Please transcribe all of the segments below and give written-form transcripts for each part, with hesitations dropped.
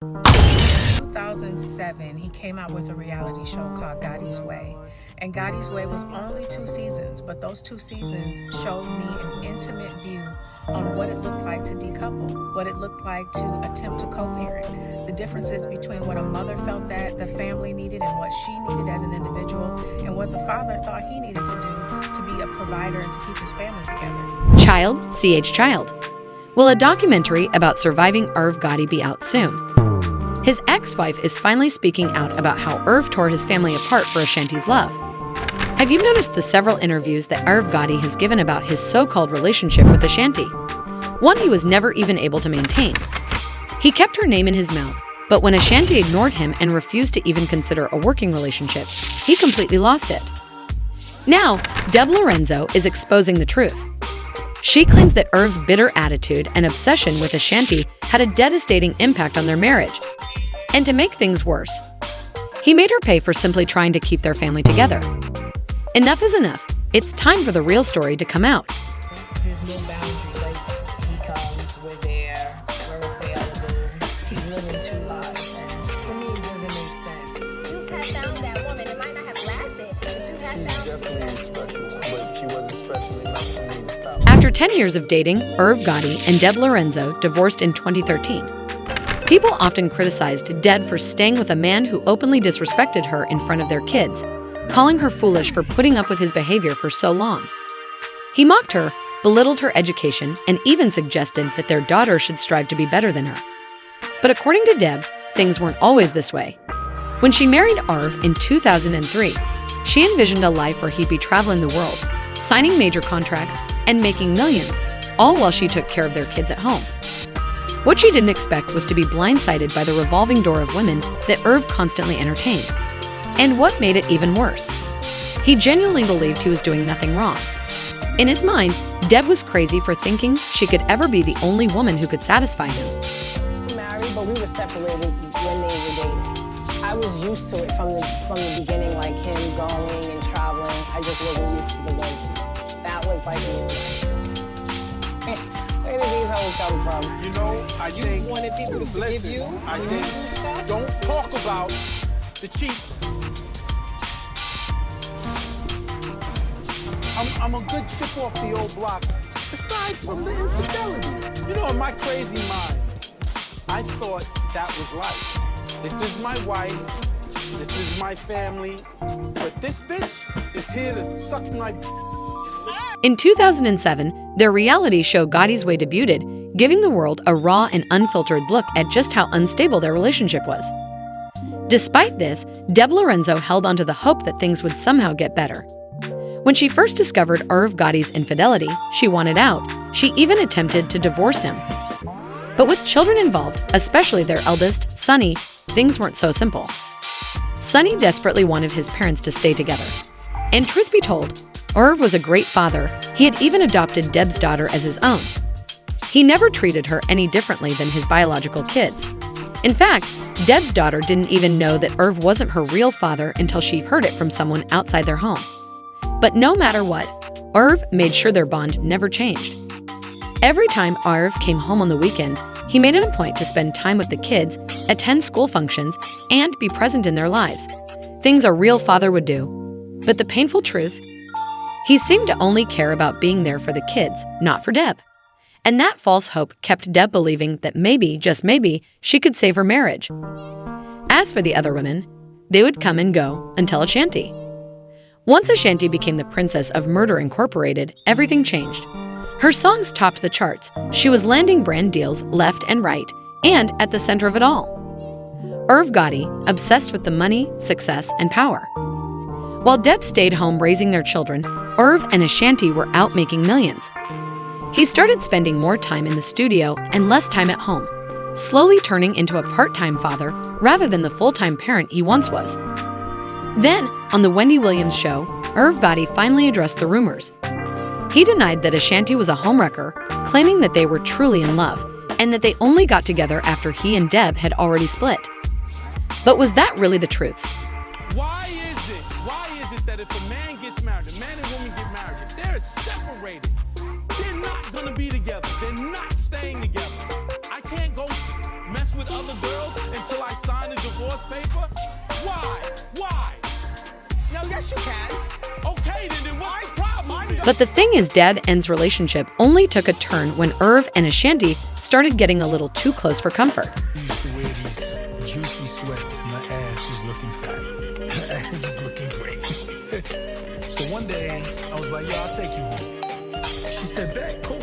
2007, he came out with a reality show called Gotti's Way. And Gotti's Way was only 2 seasons, but those 2 seasons showed me an intimate view on what it looked like to decouple, what it looked like to attempt to co-parent, the differences between what a mother felt that the family needed and what she needed as an individual, and what the father thought he needed to do to be a provider and to keep his family together. Child, CH Child. Will a documentary about surviving Irv Gotti be out soon? His ex-wife is finally speaking out about how Irv tore his family apart for Ashanti's love. Have you noticed the several interviews that Irv Gotti has given about his so-called relationship with Ashanti? One he was never even able to maintain. He kept her name in his mouth, but when Ashanti ignored him and refused to even consider a working relationship, he completely lost it. Now, Deb Lorenzo is exposing the truth. She claims that Irv's bitter attitude and obsession with Ashanti had a devastating impact on their marriage. And to make things worse, he made her pay for simply trying to keep their family together. Enough is enough. It's time for the real story to come out. There's no boundaries. Like, he comes, we're there, we're available. He's living 2 lives, and for me, it doesn't make sense. You have found that woman. It might not have lasted, but you have She's found definitely special, but she wasn't special enough for me to stop. After 10 years of dating, Irv Gotti and Deb Lorenzo divorced in 2013. People often criticized Deb for staying with a man who openly disrespected her in front of their kids, calling her foolish for putting up with his behavior for so long. He mocked her, belittled her education, and even suggested that their daughter should strive to be better than her. But according to Deb, things weren't always this way. When she married Irv in 2003, she envisioned a life where he'd be traveling the world, signing major contracts, and making millions, all while she took care of their kids at home. What she didn't expect was to be blindsided by the revolving door of women that Irv constantly entertained. And what made it even worse? He genuinely believed he was doing nothing wrong. In his mind, Deb was crazy for thinking she could ever be the only woman who could satisfy him. Married, but we were separated when they were dating. I was used to it from the beginning, like him going and traveling. I just wasn't used to the women. That was like where did these hoes come from? You know, I think... wanted people to forgive you? I think... Don't talk about the cheat. I'm a good chip off the old block, aside from the infidelity. You know, in my crazy mind, I thought that was life. This is my wife, this is my family, but this bitch is here to suck my... In 2007, their reality show Gotti's Way debuted, giving the world a raw and unfiltered look at just how unstable their relationship was. Despite this, Deb Lorenzo held onto the hope that things would somehow get better. When she first discovered Irv Gotti's infidelity, she wanted out. She even attempted to divorce him. But with children involved, especially their eldest, Sonny, things weren't so simple. Sonny desperately wanted his parents to stay together. And truth be told, Irv was a great father. He had even adopted Deb's daughter as his own. He never treated her any differently than his biological kids. In fact, Deb's daughter didn't even know that Irv wasn't her real father until she heard it from someone outside their home. But no matter what, Irv made sure their bond never changed. Every time Irv came home on the weekends, he made it a point to spend time with the kids, attend school functions, and be present in their lives. Things a real father would do. But the painful truth? He seemed to only care about being there for the kids, not for Deb. And that false hope kept Deb believing that maybe, just maybe, she could save her marriage. As for the other women, they would come and go until Ashanti. Once Ashanti became the princess of Murder Incorporated, everything changed. Her songs topped the charts. She was landing brand deals left and right, and at the center of it all. Irv Gotti, obsessed with the money, success, and power. While Deb stayed home raising their children, Irv and Ashanti were out making millions. He started spending more time in the studio and less time at home, slowly turning into a part-time father rather than the full-time parent he once was. Then, on the Wendy Williams show, Irv Gotti finally addressed the rumors. He denied that Ashanti was a homewrecker, claiming that they were truly in love and that they only got together after he and Deb had already split. But was that really the truth? Why is it that if a man gets married, a man and woman get married, if they're separated, they're not gonna be together. They're not staying together. I can't go mess with other girls and But the thing is, dead end's relationship only took a turn when Irv and Ashanti started getting a little too close for comfort. I used to wear these juicy sweats. My ass was looking fat. My ass was looking great. So one day, I was like, yo, I'll take you home. She said, bet, cool.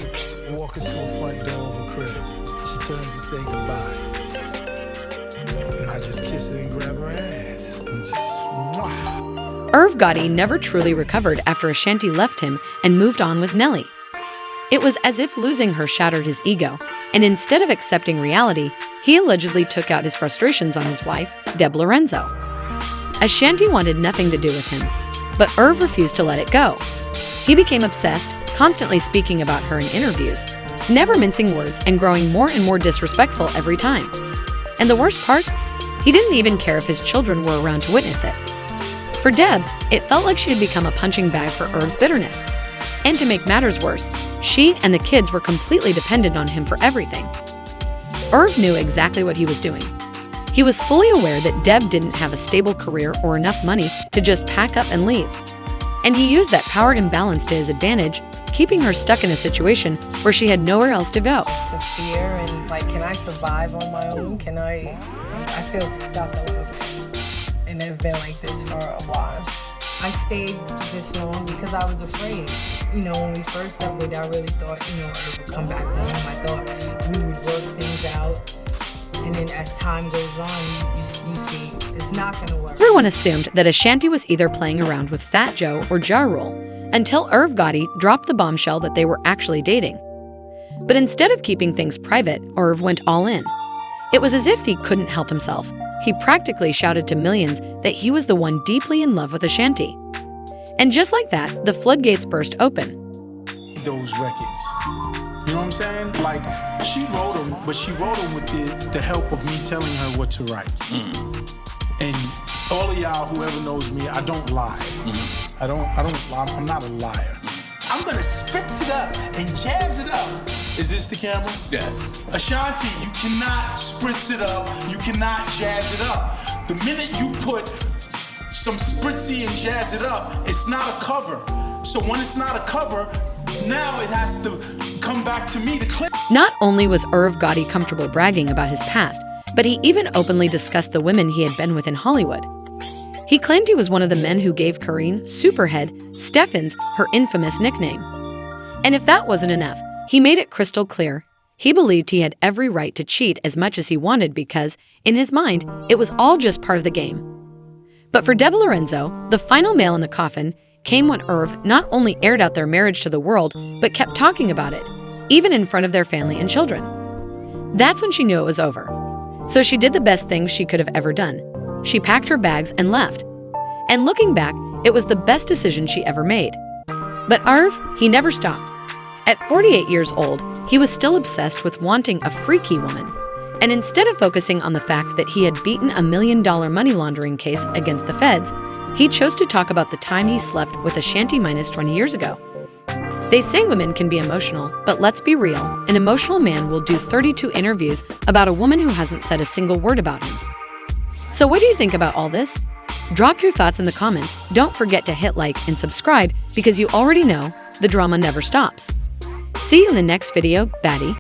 Walk her to the front door of her crib. She turns to say goodbye. And I just kiss her and grab her ass. And just, mwah. Irv Gotti never truly recovered after Ashanti left him and moved on with Nelly. It was as if losing her shattered his ego, and instead of accepting reality, he allegedly took out his frustrations on his wife, Deb Lorenzo. Ashanti wanted nothing to do with him, but Irv refused to let it go. He became obsessed, constantly speaking about her in interviews, never mincing words and growing more and more disrespectful every time. And the worst part? He didn't even care if his children were around to witness it. For Deb, it felt like she had become a punching bag for Irv's bitterness. And to make matters worse, she and the kids were completely dependent on him for everything. Irv knew exactly what he was doing. He was fully aware that Deb didn't have a stable career or enough money to just pack up and leave. And he used that power imbalance to his advantage, keeping her stuck in a situation where she had nowhere else to go. The fear and like, can I survive on my own? I feel stuck a little bit. And I've been like this for a while. I stayed this long because I was afraid. You know, when we first separated, I really thought, Irv would come back home. I thought we would work things out. And then as time goes on, you see, it's not going to work. Everyone assumed that Ashanti was either playing around with Fat Joe or Ja Rule, until Irv Gotti dropped the bombshell that they were actually dating. But instead of keeping things private, Irv went all in. It was as if he couldn't help himself. He practically shouted to millions that he was the one deeply in love with Ashanti. And just like that, the floodgates burst open. Those records. You know what I'm saying? Like, she wrote them, but she wrote them with the help of me telling her what to write. And all of y'all, whoever knows me, I don't lie. I don't lie. I'm not a liar. I'm gonna spritz it up and jazz it up. Is this the camera? Yes. Ashanti, you cannot spritz it up. You cannot jazz it up. The minute you put some spritzy and jazz it up, it's not a cover. So when it's not a cover, now it has to come back to me to clear. Not only was Irv Gotti comfortable bragging about his past, but he even openly discussed the women he had been with in Hollywood. He claimed he was one of the men who gave Karine Superhead Steffens her infamous nickname. And if that wasn't enough, he made it crystal clear. He believed he had every right to cheat as much as he wanted because, in his mind, it was all just part of the game. But for Deb Lorenzo, the final nail in the coffin came when Irv not only aired out their marriage to the world, but kept talking about it, even in front of their family and children. That's when she knew it was over. So she did the best thing she could have ever done. She packed her bags and left. And looking back, it was the best decision she ever made. But Irv, he never stopped. At 48 years old, he was still obsessed with wanting a freaky woman. And instead of focusing on the fact that he had beaten $1 million money laundering case against the feds, he chose to talk about the time he slept with Ashanti minus 20 years ago. They say women can be emotional, but let's be real, an emotional man will do 32 interviews about a woman who hasn't said a single word about him. So what do you think about all this? Drop your thoughts in the comments. Don't forget to hit like and subscribe because you already know the drama never stops. See you in the next video, baddie.